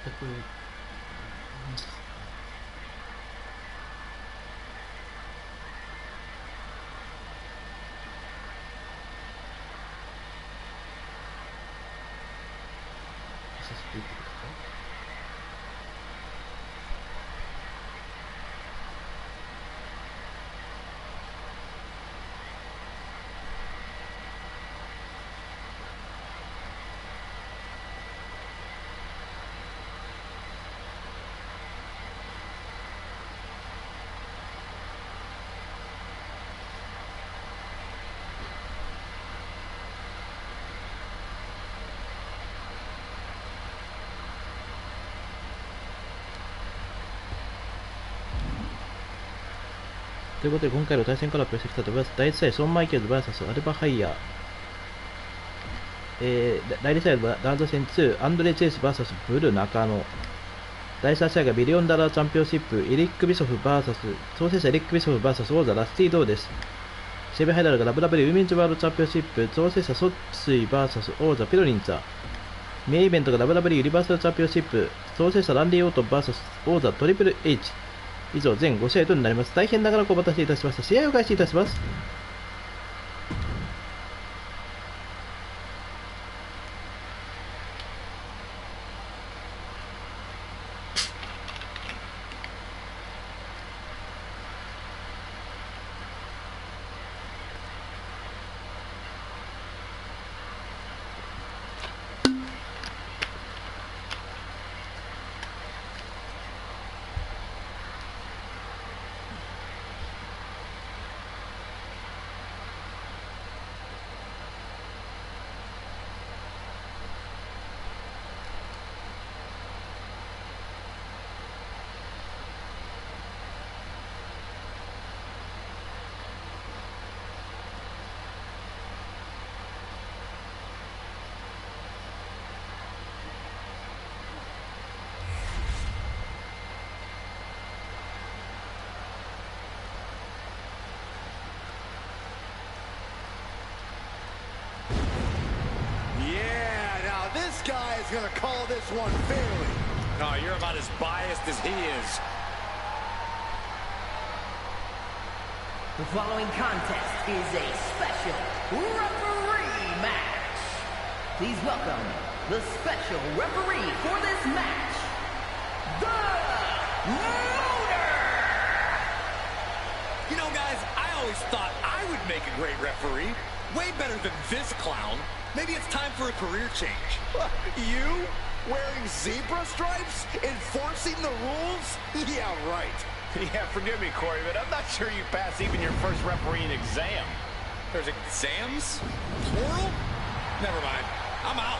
これさせていただくか。ということで、今回の対戦から発表してきたのは、第1試合、ショーン・マイケルズ VS アルバ・ハイヤー。第2試合は、ダード戦2、アンドレ・チェイス VS ブル・中野。第3試合がビリオンダラーチャンピオンシップ、エリック・ビショフ VS、創設者エリック・ビショフ VS 王座ラスティ・ドーです。セミファイナルが WWE ウィメンズワールドチャンピオンシップ、創設者ソッツイ VS 王座ピロリンツァ。メインイベントが WWE ユニバーサルチャンピオンシップ、創設者ランディ・オートン VS 王座トリプル H。以上、全5試合となります。大変長らくお待たせいたしました。試合を開始いたします。This guy is going to call this one fairly. No, you're about as biased as he is. The following contest is a special referee match. Please welcome the special referee for this match, the Motor! You know, guys, I always thought I would make a great referee. Way better than this clown. Maybe it's time for a career change. You? Wearing zebra stripes? Enforcing the rules? Yeah, right. Yeah, forgive me, Corey, but I'm not sure you pass even your first refereeing exam. There's exams? Plural? Never mind. I'm out.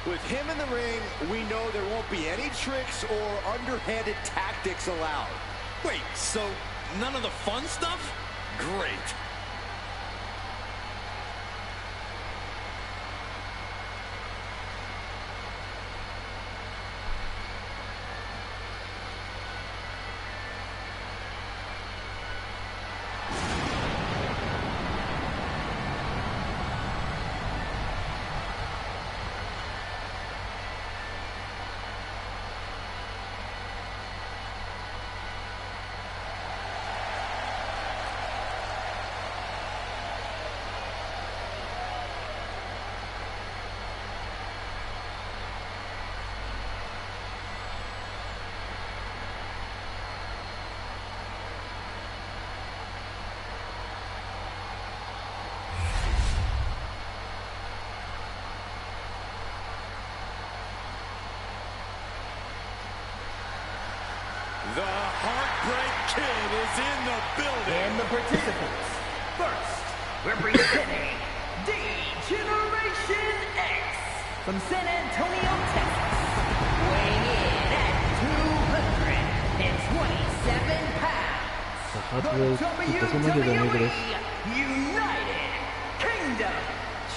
With him in the ring, we know there won't be any tricks or underhanded tactics allowed. Wait, so none of the fun stuff? Great. The Heartbreak Kid is in the building. And the participants. First, representing D-Generation X from San Antonio, Texas. Weighing in at 227 pounds. The WWE United Kingdom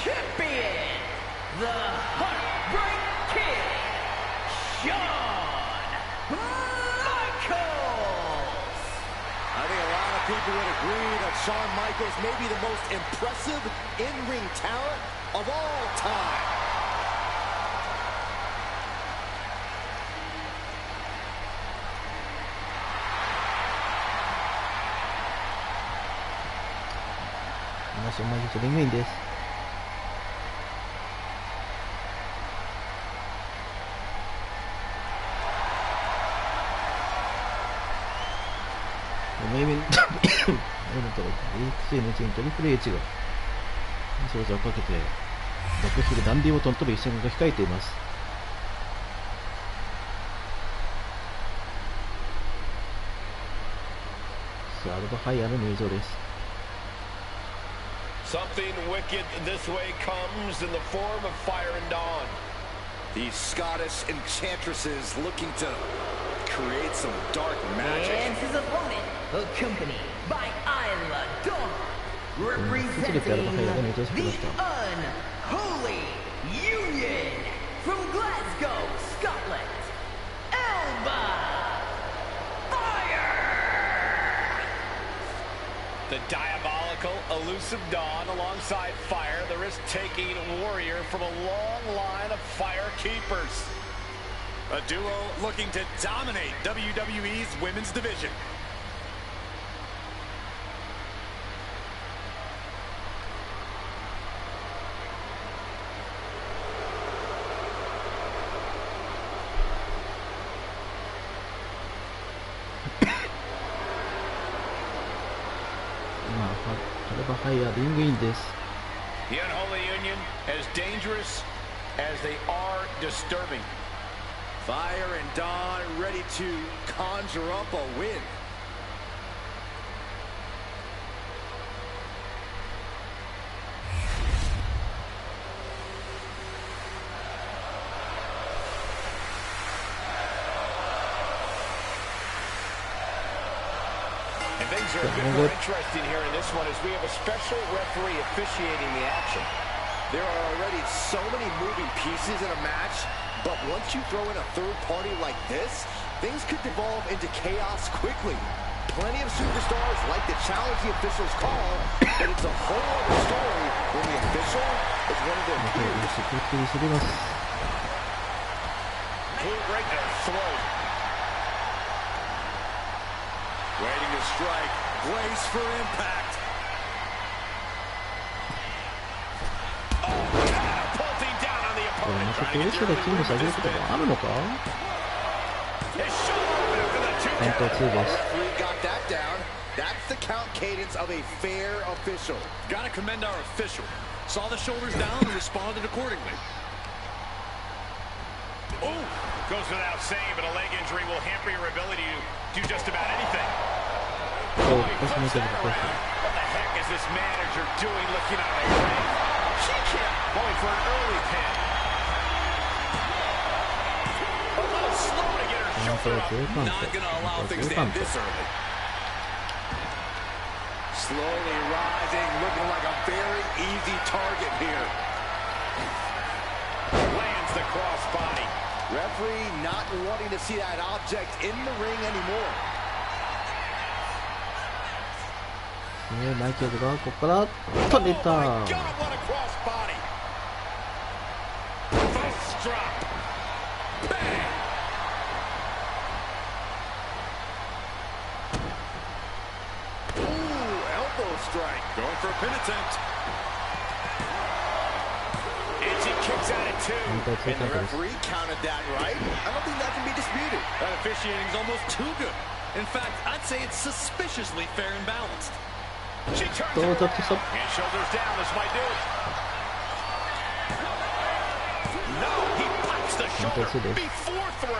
Champion, the Heartbreak Kid, Shawn Michaels. I think a lot of people would agree that Shawn Michaels may be the most impressive in-ring talent of all time. Shawn Michaels リングインです。メインイベントDXNチームトリプル H が勝者をかけてバックヒルダンディ・オートンとの一戦が控えています。さあアルバハイヤーの入場です。Something wicked this way comes in the form of Fire and Dawn. These Scottish enchantresses looking to create some dark magic. And his opponent, accompanied by Isla Dawn, representing the Unholy Union from Glasgow, Scotland, Elba Fire! The diabolical, elusive Dawn alongside Fire, the risk-taking warrior from a long line of Fire Keepers. A duo looking to dominate WWE's women's division. The Unholy Union, as dangerous as they are disturbing. Fire and Dawn ready to conjure up a win. And things are a bit more interesting here in this one as we have a special referee officiating the action. There are already so many moving pieces in a match, but once you throw in a third party like this, things could devolve into chaos quickly. Plenty of superstars like to challenge the official's call, but it's a whole other story when the official is one of their peers. Pulled right to the throat. Waiting to strike. Brace for impact. Oh, catapulting down on the opponent. His shoulder after the two count. Referee got that down. That's the count cadence of a fair official. Gotta commend our official. Saw the shoulders down and responded accordingly. Oh, goes without saying, but a leg injury will hamper your ability to do just about anything. Oh, what the heck is this manager doing looking out of the ring? She can't. Going for an early pin. A little slow to get her shoulder up. Not going to allow things to end this early. Slowly rising, looking like a very easy target here. Lands the crossbody. Referee not wanting to see that object in the ring anymore. マイケルがここからと出た。Going for a pin attempt. And she kicks out at two. And the referee counted that right. I don't think that can be disputed. That officiating is almost too good. In fact, I'd say it's suspiciously fair and balanced. She turns it around. And shoulders down. This might do it. No, he pops Hooks the shoulder before 3.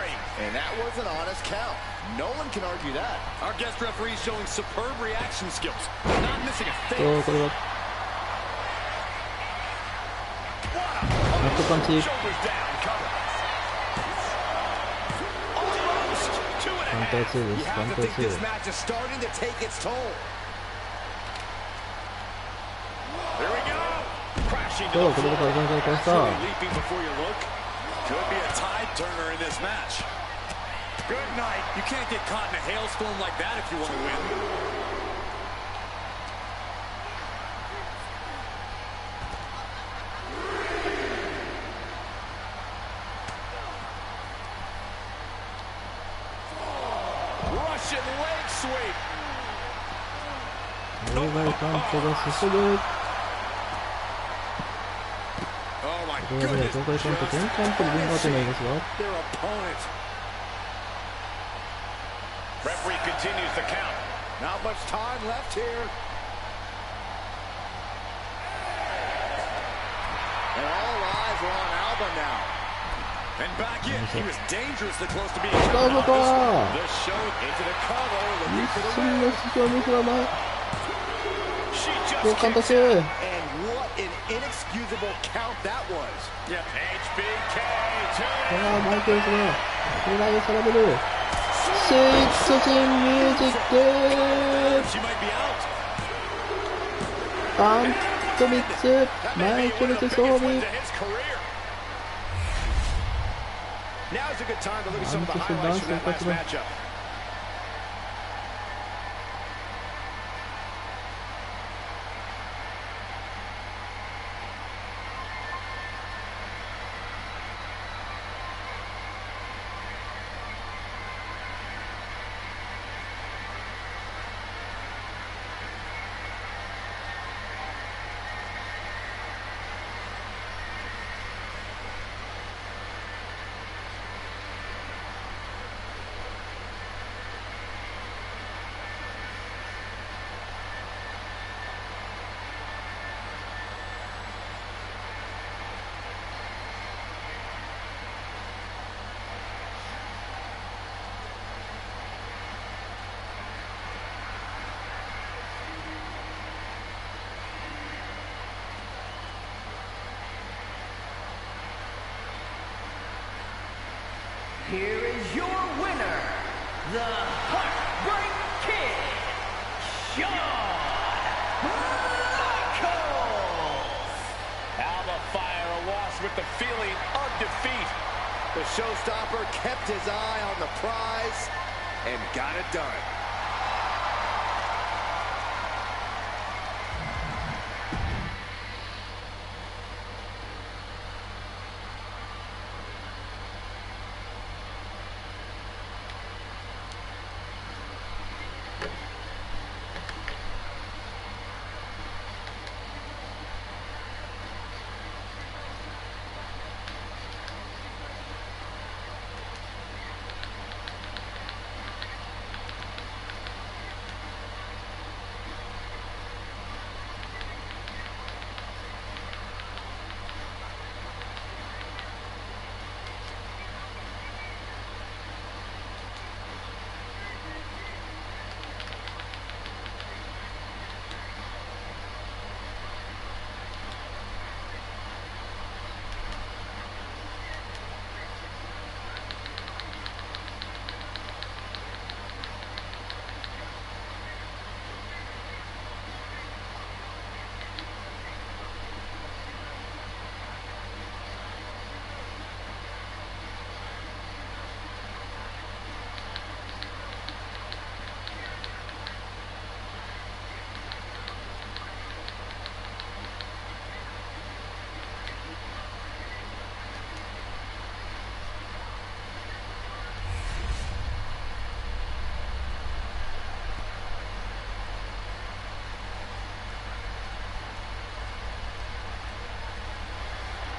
And that was an honest count. No one can argue that. Our guest referee showing superb reaction skills. Not missing a thing. これはナットパンチ。 Shoulders down, cover. Almost 2 and a カウンター half. 2で You す。カウン have タ to ー think 2。 this match is starting to take its toll. There we go. Crashing そう、 to こ the れで floor. カウンター返した。 Leaping before you look. Could be a tide turner in this match. Good night. You can't get caught in a hailstorm like that if you want to win. Russian leg sweep. オーバーカウントが進む。 Oh my これはね、 goodness. 東海カウント全カウントで分が当てになりますが。 Their opponent. Referee continues the count. Not much time left here. And all eyes are on Alba now. And back in. He was dangerously close to being ダウトか The show into the cover. 一 Looking for the 瞬の出場に振らない。 She こう just カウント kicked 中。 And what an inexcusable count that was. Yep. HBK ああ、マイケルズが狙いされる。スイッチジンミュージック。 She might be out. パント3つ。 That マ may イ be ケ one ル of the ズ biggest 装備。 wins of his career. Now's a good time to look at some of the highlights from that last matchup. Here is your winner, the Heartbreak Kid, Shawn Michaels. Alba Fire awash with the feeling of defeat. The showstopper kept his eye on the prize and got it done.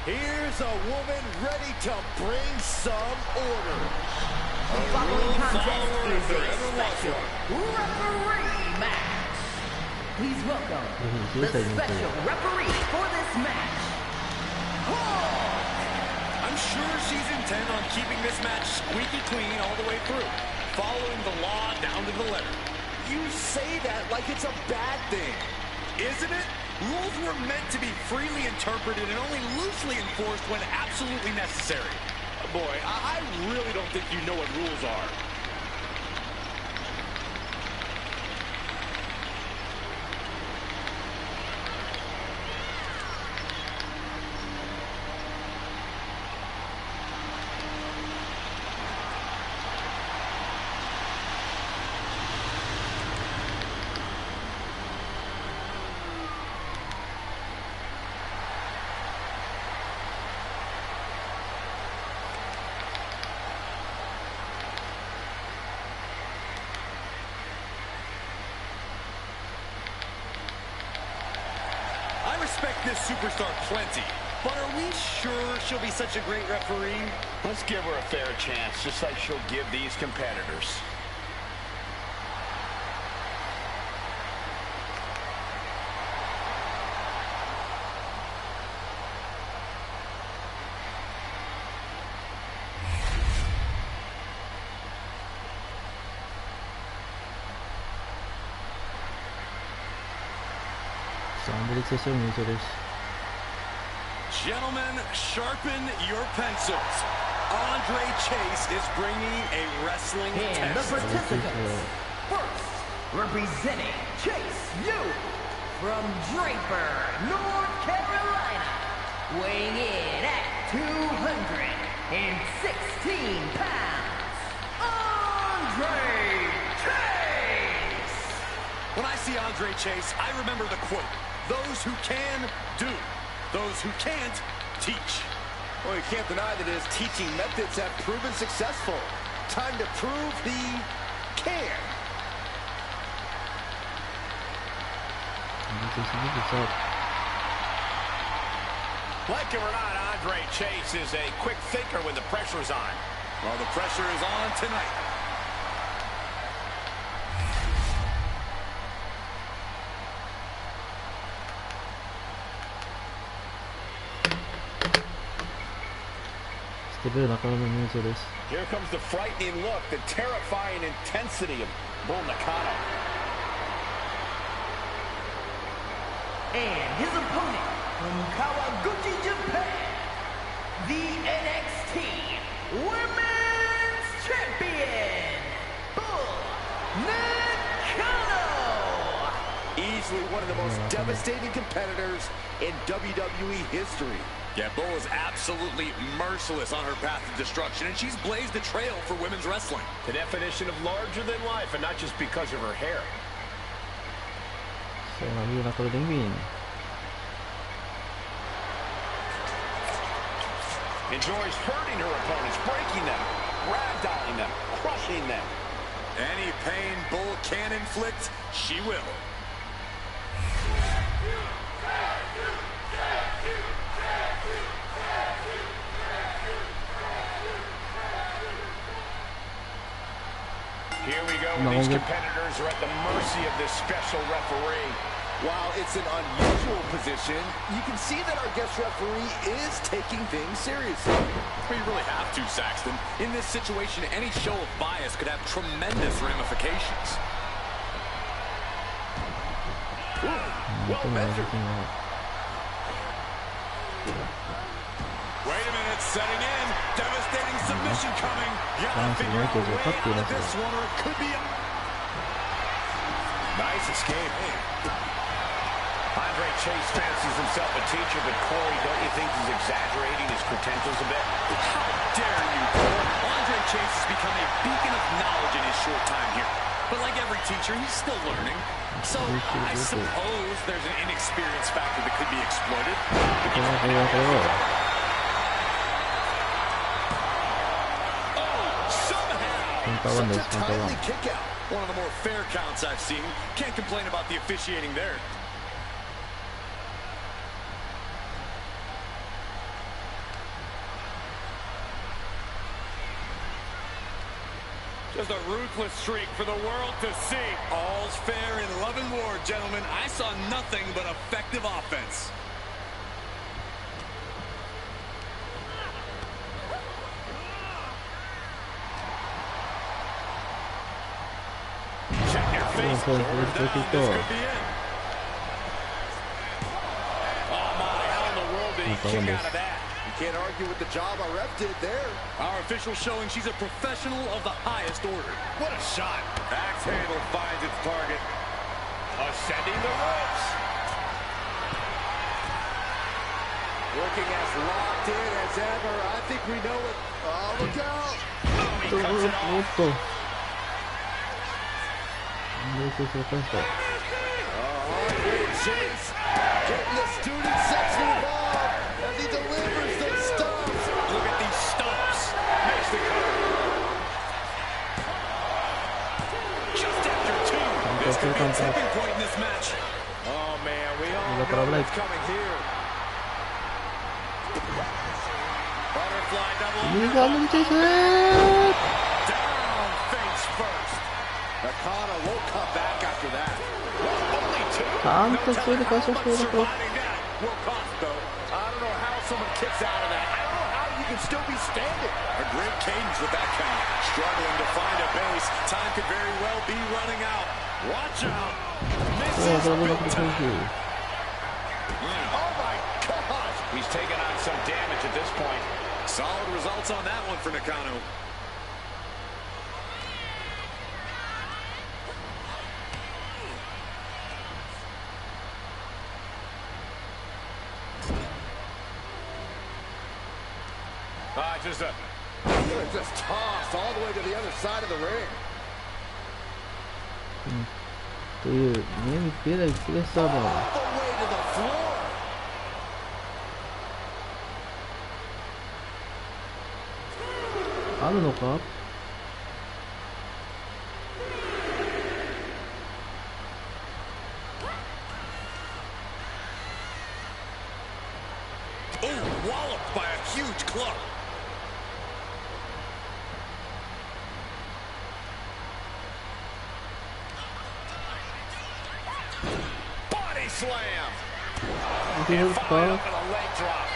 Here's a woman ready to bring some order. The following contest is a special referee match. Please welcome the special referee for this match, Hulk A I'm sure she's intent on keeping this match squeaky clean all the way through, following the law down to the letter. You say that like it's a bad thing. Isn't it? Rules were meant to be freely interpreted and only loosely enforced when absolutely necessary. Boy, I really don't think you know what rules are. I respect this superstar plenty, but are we sure she'll be such a great referee? Let's give her a fair chance, just like she'll give these competitors. Gentlemen, sharpen your pencils. Andre Chase is bringing a wrestling And the test. participants. First, representing Chase U from Draper, North Carolina, weighing in at 216 pounds, Andre Chase! When I see Andre Chase, I remember the quote, "Those who can, do. Those who can't, teach." Well, you can't deny that his teaching methods have proven successful. Time to prove he can. Like it or not, Andre Chase is a quick thinker when the pressure's on. Well, the pressure is on tonight. Here comes the frightening look, the terrifying intensity of Bull Nakano. And his opponent from Kawaguchi, Japan, the NXT Women's Champion, Bull Nakano! Easily one of the most devastating competitors in WWE history. Yeah, Bull is absolutely merciless on her path to destruction, and she's blazed a trail for women's wrestling. The definition of larger than life, and not just because of her hair. Enjoys hurting her opponents, breaking them, ragdolling them, crushing them. Any pain Bull can inflict, she will. Here we go. These competitors are at the mercy of this special referee. While it's an unusual position, you can see that our guest referee is taking things seriously. Well, you really have to, Saxton. In this situation, any show of bias could have tremendous ramifications. Well measured. Wait a minute, setting in. Devastating submission coming. Gotta figure out a way out of this one, or it could be a... Nice escape. Andre Chase fancies himself a teacher, but Corey, don't you think he's exaggerating his credentials a bit? How dare you, Cole? Andre Chase has become a beacon of knowledge in his short time here. But like every teacher, he's still learning. So I suppose there's an inexperience factor that could be exploited. Such a timely kick out. One of the more fair counts I've seen. Can't complain about the officiating there. Just a ruthless streak for the world to see. All's fair in love and war, gentlemen. I saw nothing but effective offense. そうですね、ちょっと。Can't argue with the job our ref did there. Our official showing she's a professional of the highest order. What a shot. Axe handle finds its target. Ascending the ropes. Looking as locked in as ever. I think we know it. Oh, look out. He cuts it off. Great chase. Getting the student section involved as he delivers those stomps. Look at these stomps. Makes the cover. Just after 2. This could be a tipping point in this match. Oh, man. We all know what's coming here. Butterfly double. Down face first. Nakano won't come back after that. Only 2.ちゃんとそれで返しましょう。 Surviving that will cost, though. I don't know how someone kicks out of that. I don't know how you can still be standing. A great cadence with that count. Struggling to find a base. Time could very well be running out. Watch out. Misses. Oh my gosh. He's taking on some damage at this point. Solid results on that one for Nakano. Just tossed all the way to the other side of the ring. というね、プレッサーバー All the way to the floor. あるのか。Oh, walloped by a huge club. Body slam. And followed up with a leg drop.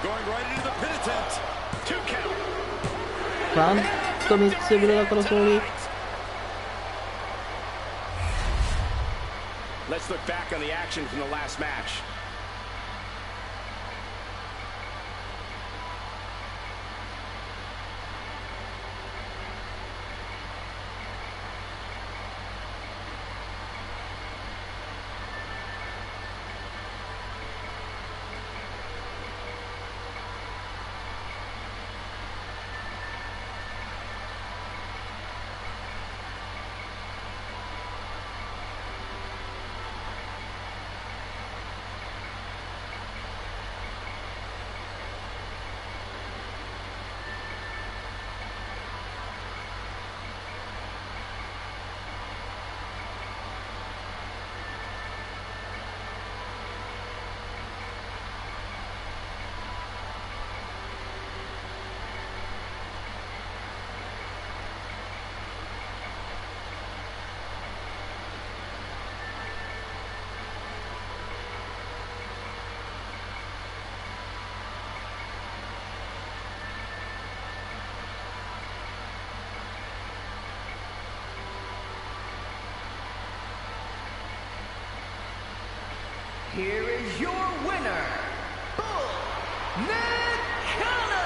Going right into the pin attempt. 2 count. ちゃんと3つブレだから勝利。 Let's look back on the action from the last match. Here is your winner, Bull Nakano!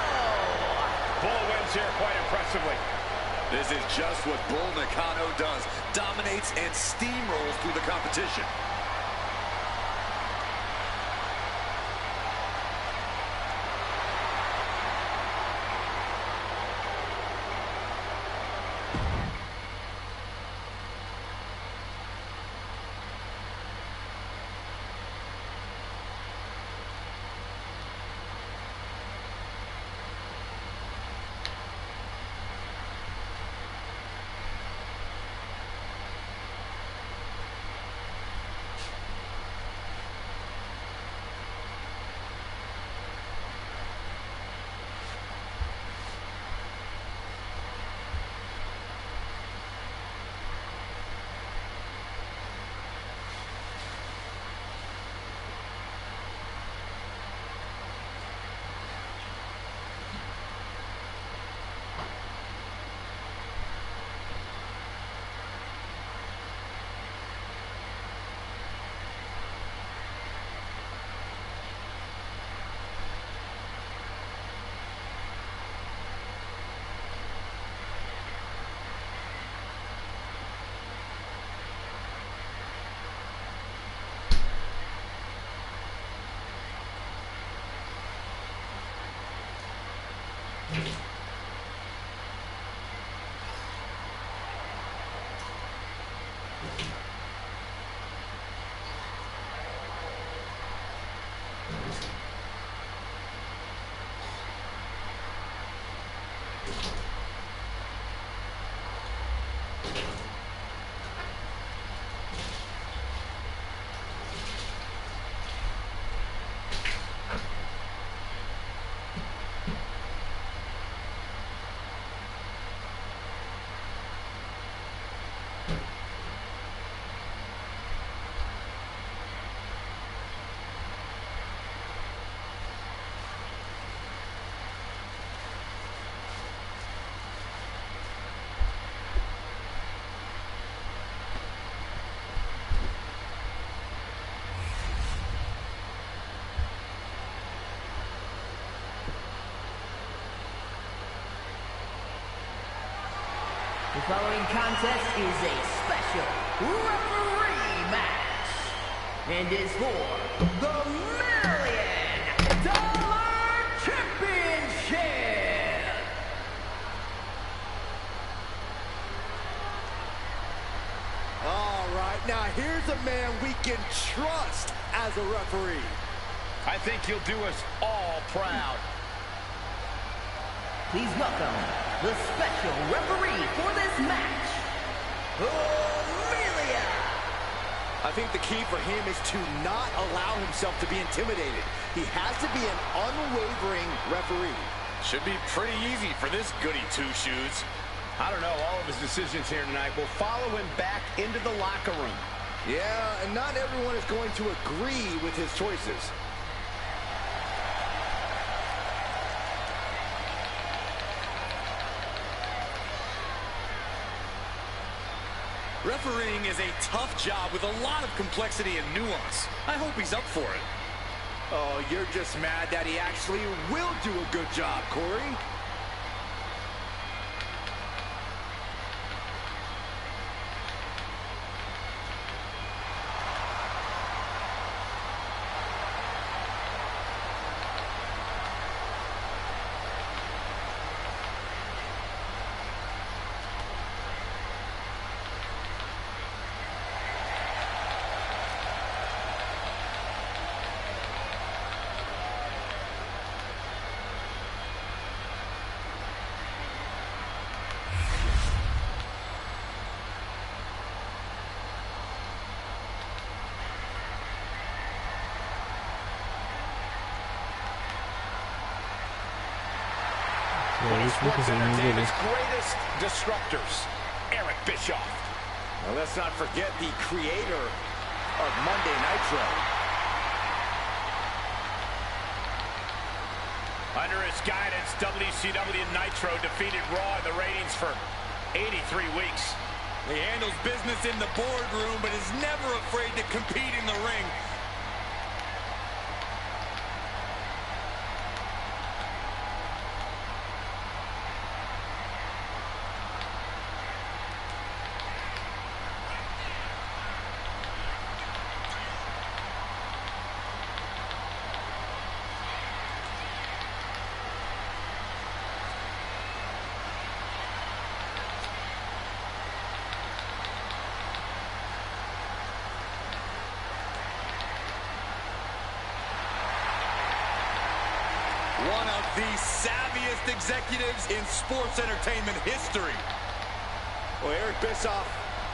Bull wins here quite impressively. This is just what Bull Nakano does. Dominates and steamrolls through the competition. The following contest is a special referee match and is for the $1,000,000 Championship. All right, now here's a man we can trust as a referee. I think he'll do us all proud. Please welcome the special referee for this match, Amelia. I think the key for him is to not allow himself to be intimidated. He has to be an unwavering referee. Should be pretty easy for this goody two-shoes. I don't know, all of his decisions here tonight will follow him back into the locker room. Yeah, and not everyone is going to agree with his choices. Refereeing is a tough job with a lot of complexity and nuance. I hope he's up for it. Oh, you're just mad that he actually will do a good job, Corey. One of sports entertainment's greatest disruptors, Eric Bischoff. Now let's not forget the creator of Monday Nitro. Under his guidance, WCW Nitro defeated Raw in the ratings for 83 weeks. He handles business in the boardroom, but is never afraid to compete in the ring. One of the savviest executives in sports entertainment history. Well, Eric Bischoff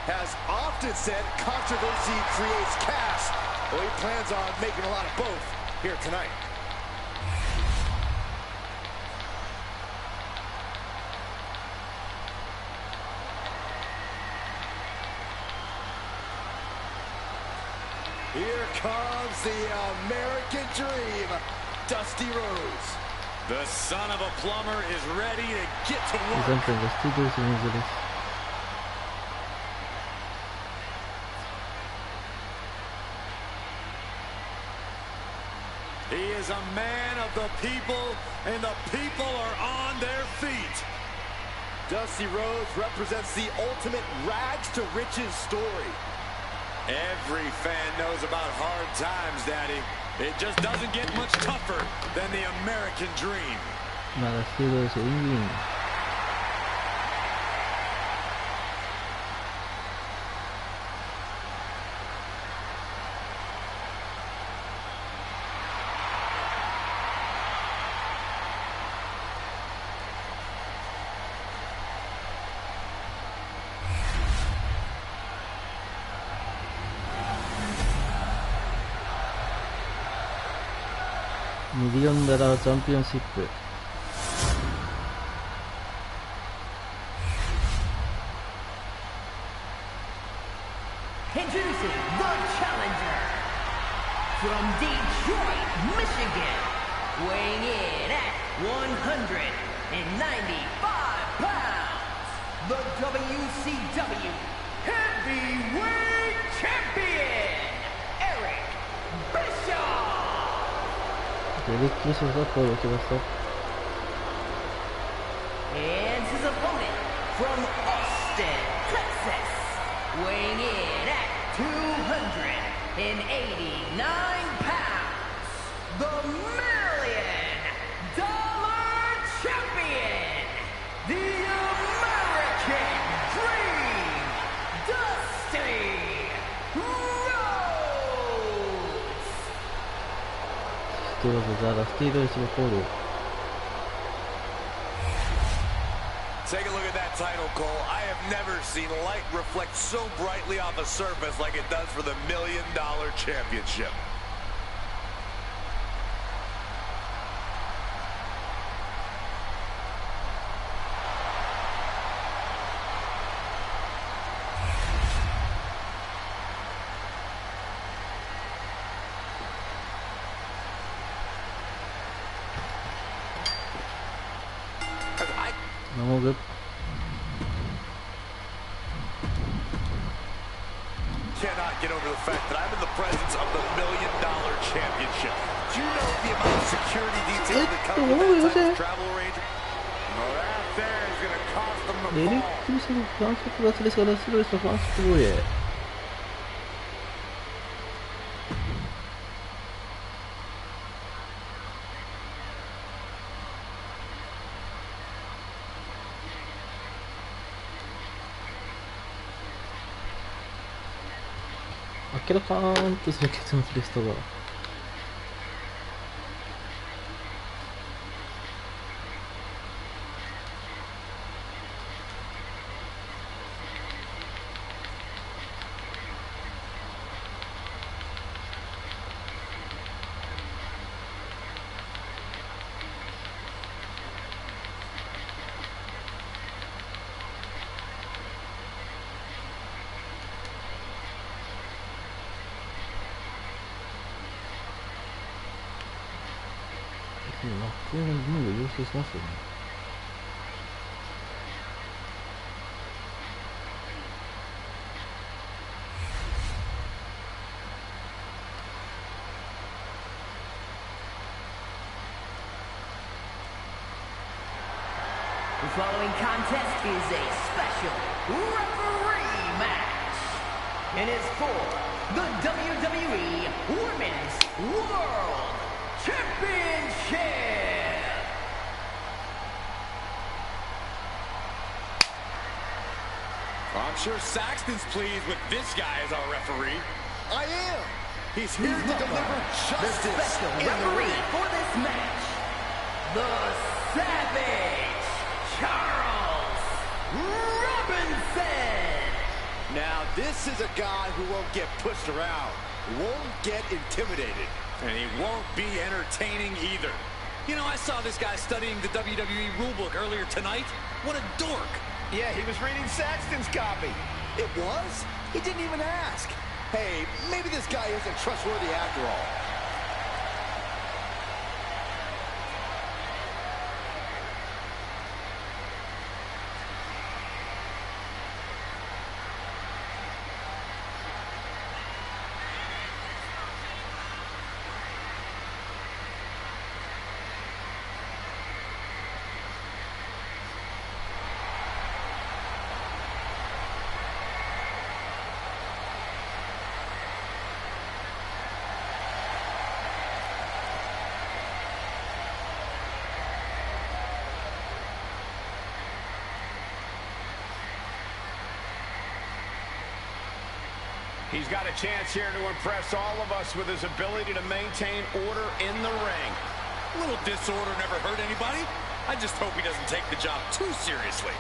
has often said controversy creates cash. Well, he plans on making a lot of both here tonight. Here comes the American Dream, Dusty Rhodes. The son of a plumber is ready to get to work. 暫定が出場し水です。He is a man of the people, and the people are on their feet. Dusty Rhodes represents the ultimate rags to riches story. Every fan knows about hard times, Daddy. It just doesn't get much tougher than the American dream. まだ出場しインギン。ミリオンダラーチャンピオンシップ。Introducing the challenger from Detroit, Michigan, weighing in at 195 pounds, the WCW Heavyweight Champion, Eric Bischoff. エリック・ビショフが声を受けました。And his opponent from Austin, pounds, the $1 million champion, the American Dream, Dusty Rhodes. どうぞザ・ラスティードレスのコール。 Take a look at that title, Cole. I have never seen light reflect so brightly off a surface like it does for the $1 million championship. No good. Cannot get over the fact that I'm in the presence of the $1 million championship. Do you know the amount of security detail that comes with that type of travel arrangement? Well, that there is going to cost them the エレ fall. クトリスのフランスプラスですが、ラストレスのフランス防衛。明らかーんとする結末でしたが。楽園の分を要請しますよね。The following contest is a special referee match and is for the WWE Women's World Championship. I'm sure Saxton's pleased with this guy as our referee. I am. He's here to deliver The justice special in the referee ring. for this match, the Savage Charles Robinson. Now, this is a guy who won't get pushed around, won't get intimidated. And he won't be entertaining either. You know, I saw this guy studying the WWE rulebook earlier tonight. What a dork. Yeah, he was reading Saxton's copy. It was? He didn't even ask. Hey, maybe this guy isn't trustworthy after all. He's got a chance here to impress all of us with his ability to maintain order in the ring. A little disorder never hurt anybody. I just hope he doesn't take the job too seriously.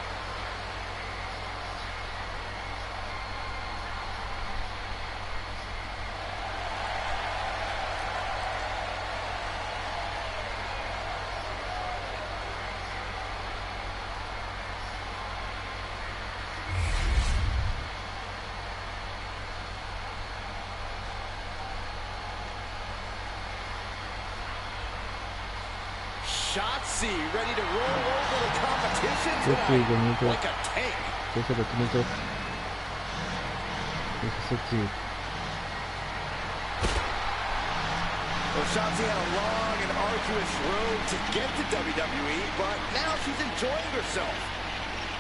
Shotzi ready to roll over the competition Good tonight Benito. like a tank. そしたら決めと。そっち。 Well, Shotzi had a long and arduous road to get to WWE, but now she's enjoying herself.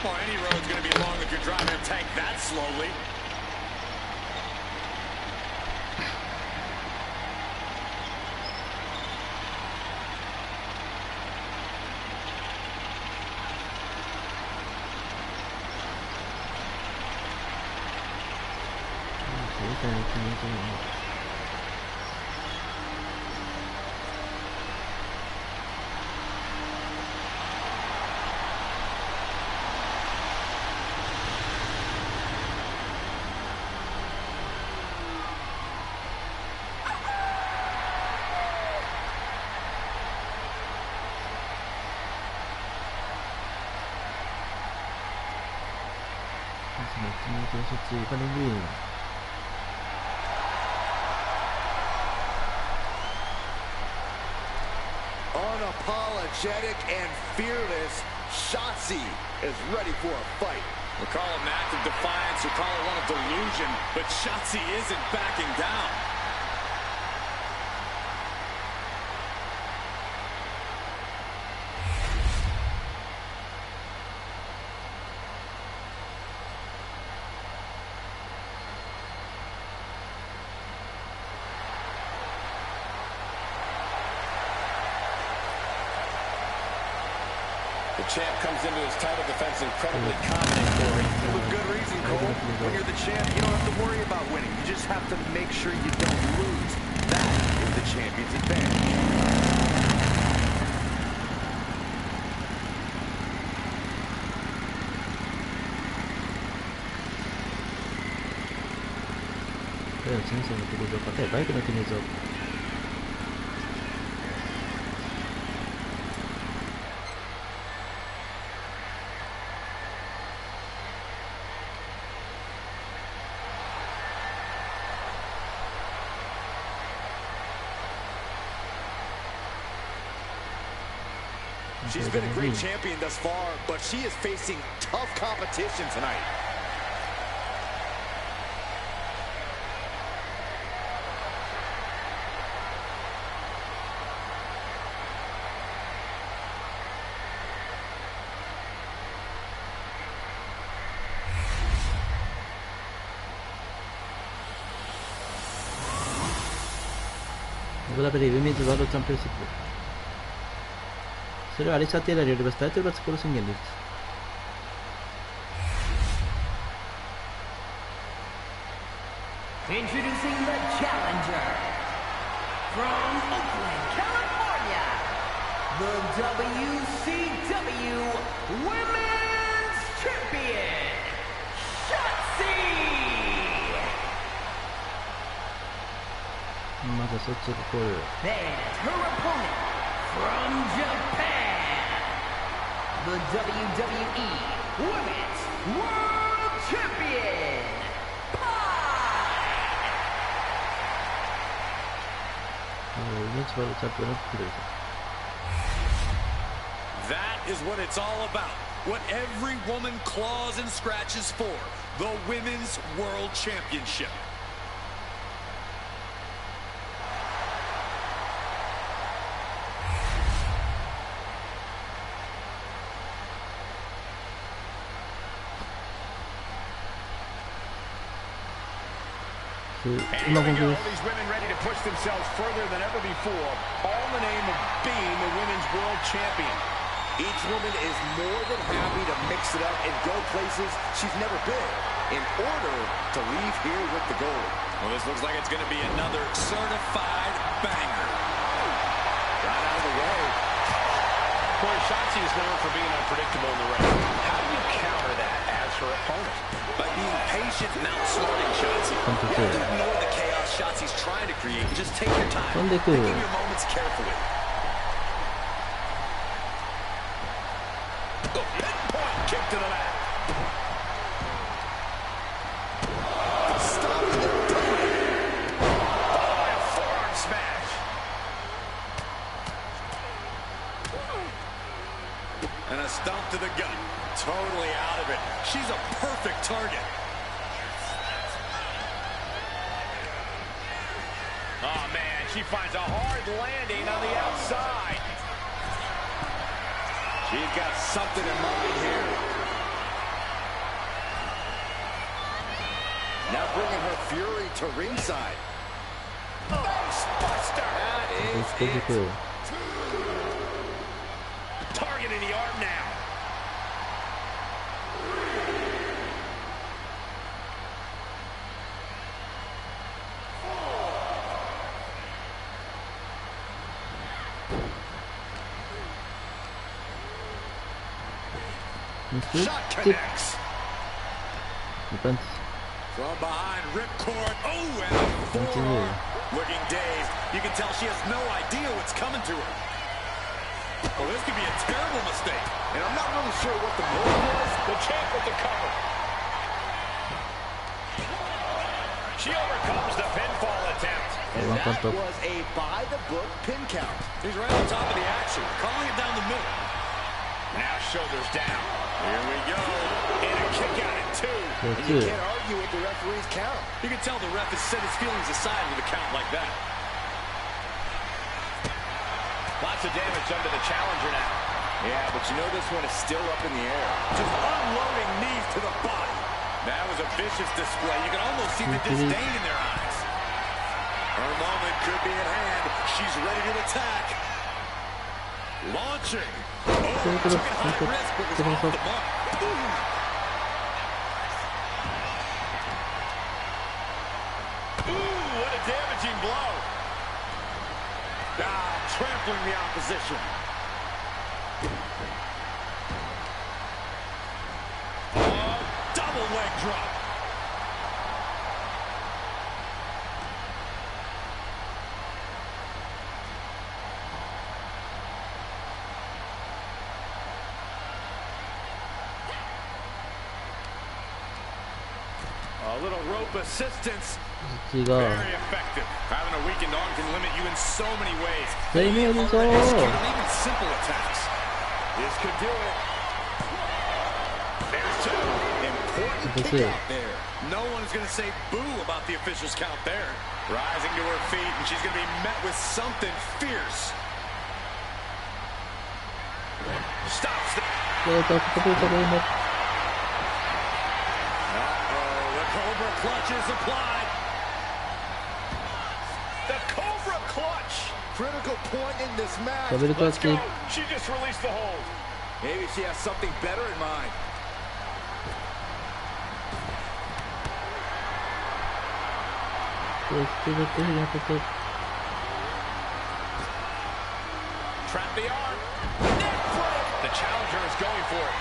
Well, any road's going to be long if you're driving a tank that slowly. Unapologetic and fearless, Shotzi is ready for a fight. We'll call it an act of defiance or call it one of delusion, but Shotzi isn't backing down. The champ comes into his title defense incredibly confident, Corey. With good reason, Cole. When you're the champ, you don't have to worry about winning. You just have to make sure you don't lose. That is the champion's advantage. She's been a great champion thus far, but she is facing tough competition tonight. WWEウィメンズワールドチャンピオンシップ。それはアリサ・テイラーによりますタイトルバツコール宣言です。Introducing the challenger from Oakland, California, the WCW Women's Champion, Shotzi. まずはそっちがこういう。 And her opponent from Japan, the WWE Women's World Champion, That is what it's all about. What every woman claws and scratches for. The Women's World Championship. And here we go, these women ready to push themselves further than ever before, all in the name of being the Women's World Champion. Each woman is more than happy to mix it up and go places she's never been in order to leave here with the gold. Well, this looks like it's going to be another certified banger. Got out of the way. Corey, Shotzi is known for being unpredictable in the ring. How do you counter that as her opponent? By being patient and outsmarting Shotzi. Don't ignore the chaos Shotzi's trying to create. Just take your time. Picking your moments carefully. Pinpoint kick to the mat. Stop the double. Oh, and forearm smash. And a stomp to the gut. Totally out of it. She's a perfect target. Oh, man, she finds a hard landing on the outside. She's got something in mind here. Now bringing her fury to ringside. Facebuster. That is it. Targeting the arm now. Shot connects. パンチ From behind, ripcord. Oh, and a forearm. Looking dazed. You can tell she has no idea what's coming to her. Well, this could be a terrible mistake. And I'm not really sure what the move was. The champ with the cover. She overcomes the pinfall attempt. And that was a by-the-book pin count. He's right on top of the action, calling it down the middle. Now shoulders down. Here we go. And a kick out at 2. And you can't argue with the referee's count. You can tell the ref has set his feelings aside with a count like that. Lots of damage under the challenger now. Yeah, but you know this one is still up in the air. Just unloading knees to the body. That was a vicious display. You can almost see the disdain in their eyes. Her moment could be at hand. She's ready to attack. Launching. Oh, took it high risk, but was off the mark. Ooh, what a damaging blow. Trampling the opposition. Oh, double leg drop. A little rope assistance. Very effective. Having a weakened arm can limit you in so many ways. Even simple attacks. This could do it. There's 2. Important kick out there. No one's going to say boo about the official's count there. Rising to her feet, and she's going to be met with something fierce. Stops the... The Cobra clutch is applied. The Cobra clutch. Critical point in this match. Let's go. She just released the hold. Maybe she has something better in mind. Trap the arm. Neck break. The challenger is going for it.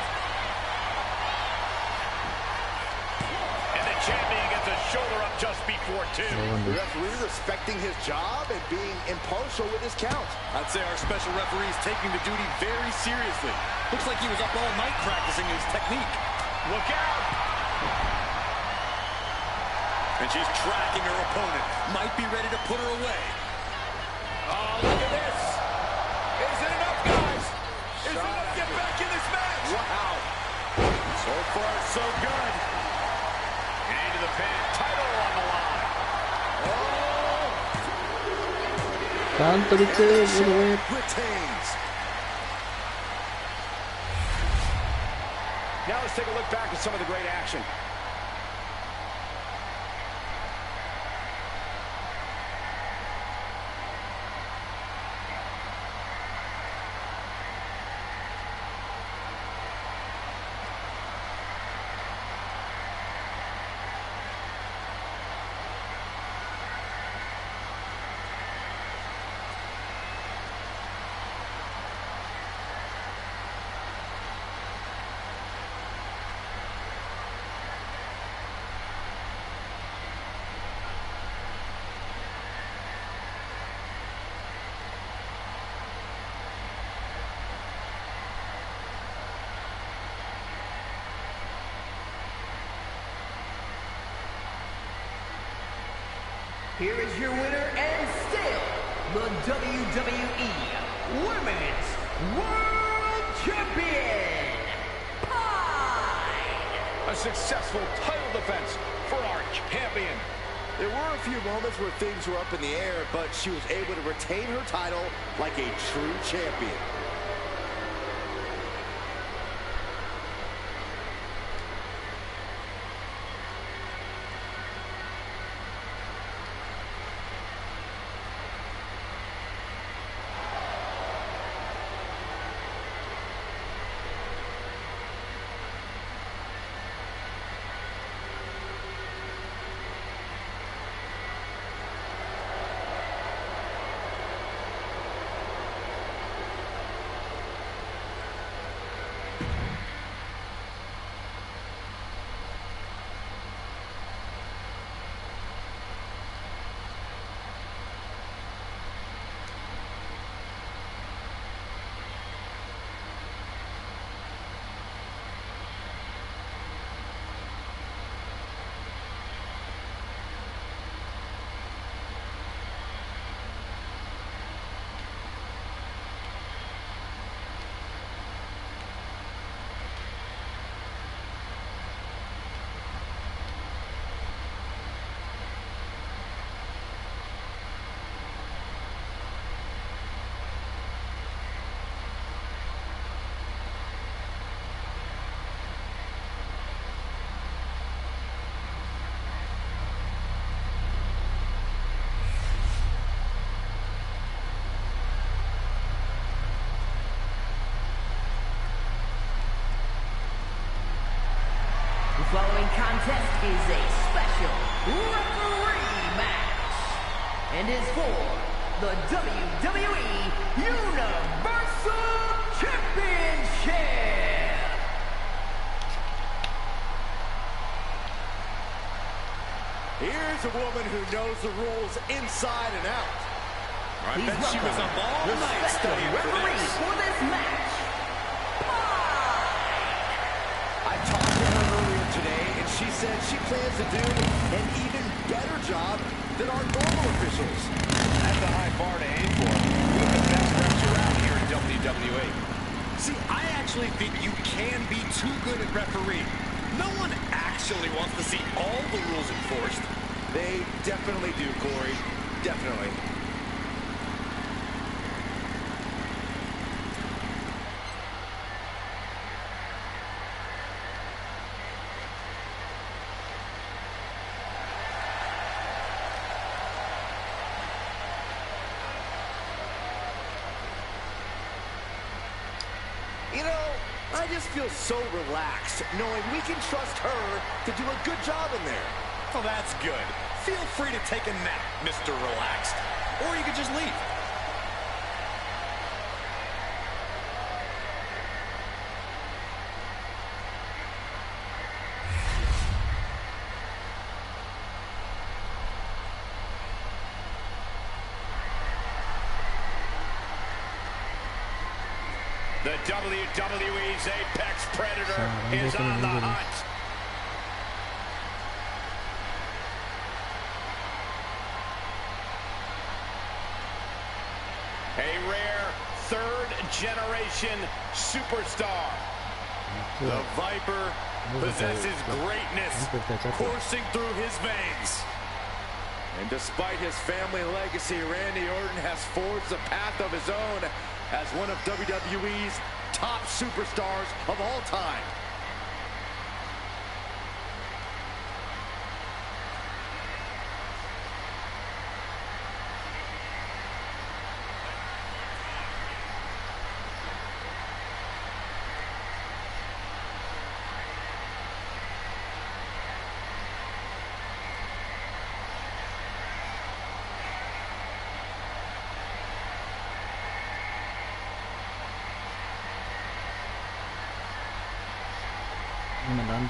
And the champion gets a shoulder up just before 2. The referee respecting his job and being impartial with his count. I'd say our special referee is taking the duty very seriously. Looks like he was up all night practicing his technique. Look out! And she's tracking her opponent. Might be ready to put her away. Oh, look at this! Is it enough, guys? Is it enough to get back in this match? Wow. So far, so good. Into the pin. Title on the line. Retains. Now let's take a look back at some of the great action. Here is your winner and still the WWE Women's World Champion, Pine! A successful title defense for our champion. There were a few moments where things were up in the air, but she was able to retain her title like a true champion. following contest is a special referee match and is for the WWE Universal Championship. Here's a woman who knows the rules inside and out. I bet she was up all night studying for this match. I talked to her earlier today, and she said she plans to do an even better job than our normal officials. That's a high bar to aim for. We're the best refs around here in WWE. See, I actually think you can be too good at refereeing. No one actually wants to see all the rules enforced. They definitely do, Corey. Definitely. You know, I just feel so relaxed knowing we can trust her to do a good job in there. Well, that's good. Feel free to take a nap, Mr. Relaxed. Or you could just leave. The WWE's Apex Predator is on the hunt. A rare third-generation superstar. The Viper possesses greatness coursing through his veins. And despite his family legacy, Randy Orton has forged a path of his own as one of WWE's top superstars of all time.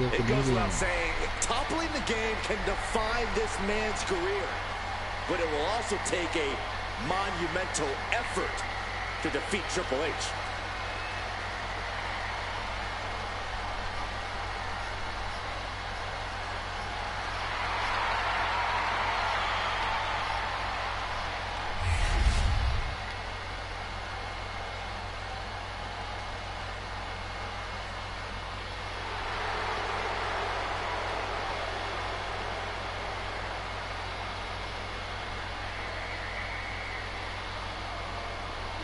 It goes without saying, toppling the game can define this man's career, but it will also take a monumental effort to defeat Triple H.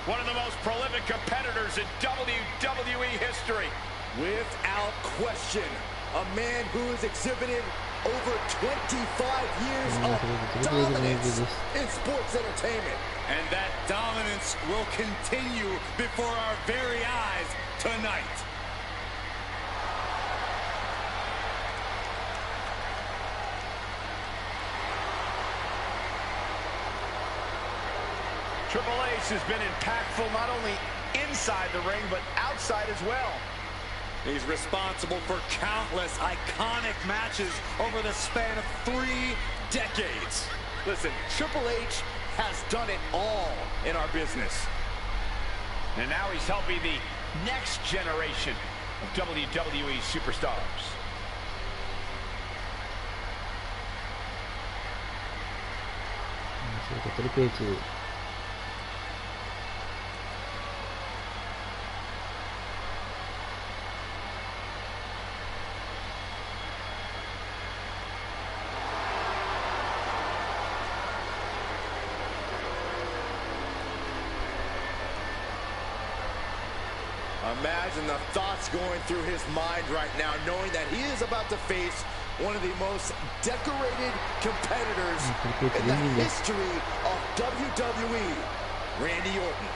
One of the most prolific competitors in WWE history. Without question, a man who has exhibited over 25 years of dominance in sports entertainment. And that dominance will continue before our very eyes tonight. Triple H has been impactful not only inside the ring, but outside as well. He's responsible for countless iconic matches over the span of 3 decades. Listen, Triple H has done it all in our business. And now he's helping the next generation of WWE superstars. Imagine the thoughts going through his mind right now, knowing that he is about to face one of the most decorated competitors in the history of WWE, Randy Orton.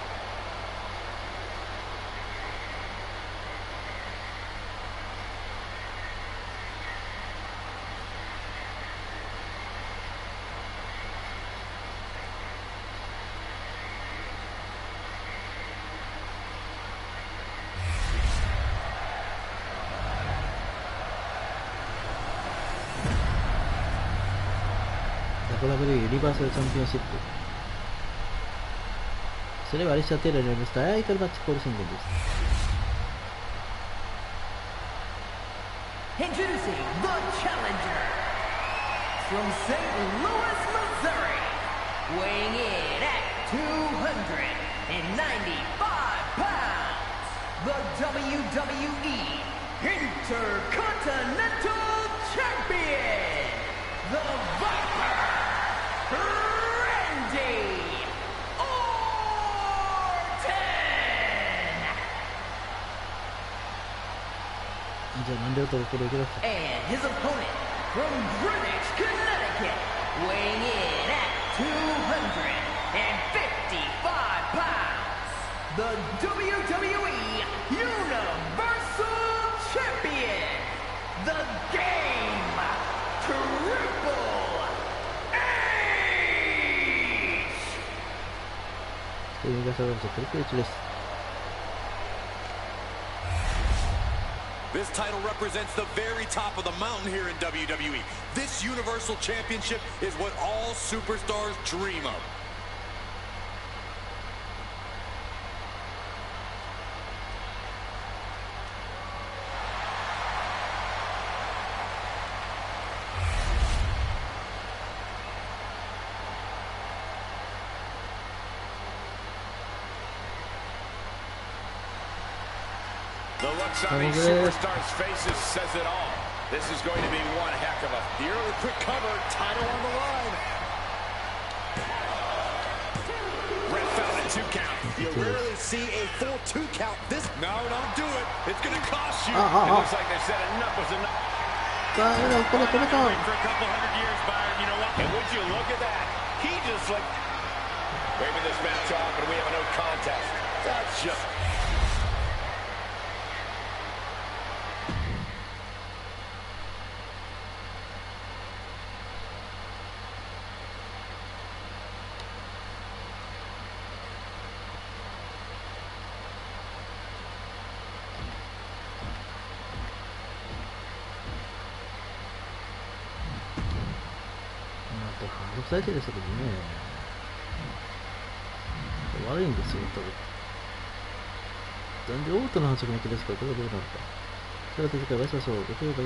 WWE ユニバーサルチャンピオンシップ。それはアリシャ・テイラーによりますタイトルマッチコール宣言です。Introducing the challenger from St. Louis, Missouri, weighing in at 295 pounds, the WWE Intercontinental Champion, the Viper, Randy Orton. じゃあなんで音がこれを受け出すか。 And his opponent from Greenwich, Connecticut, weighing in at 255 pounds, the WWE Universal Champion, the Game Triple H. ユニバーサルチャンピオントリプル H です。This title represents the very top of the mountain here in WWE. This Universal Championship is what all superstars dream of. The looks on these superstars' faces says it all. This is going to be one heck of a... The early quick cover, title on the line. Ref found a 2 count. You rarely see a full 2 count. This... No, don't do it. It's going to cost you. It looks like they said enough was enough. さあ、これ止めた。 For a couple hundred years, Byron, you know what? And would you look at that? He just like... Waving this match off, and we have a no contest. That's just... 反則されてるんですけどね。悪いんですよ、多分。なんでオートの反則負けですから、これはどうなるか。それは次回お会いしましょう。ごきげんよう。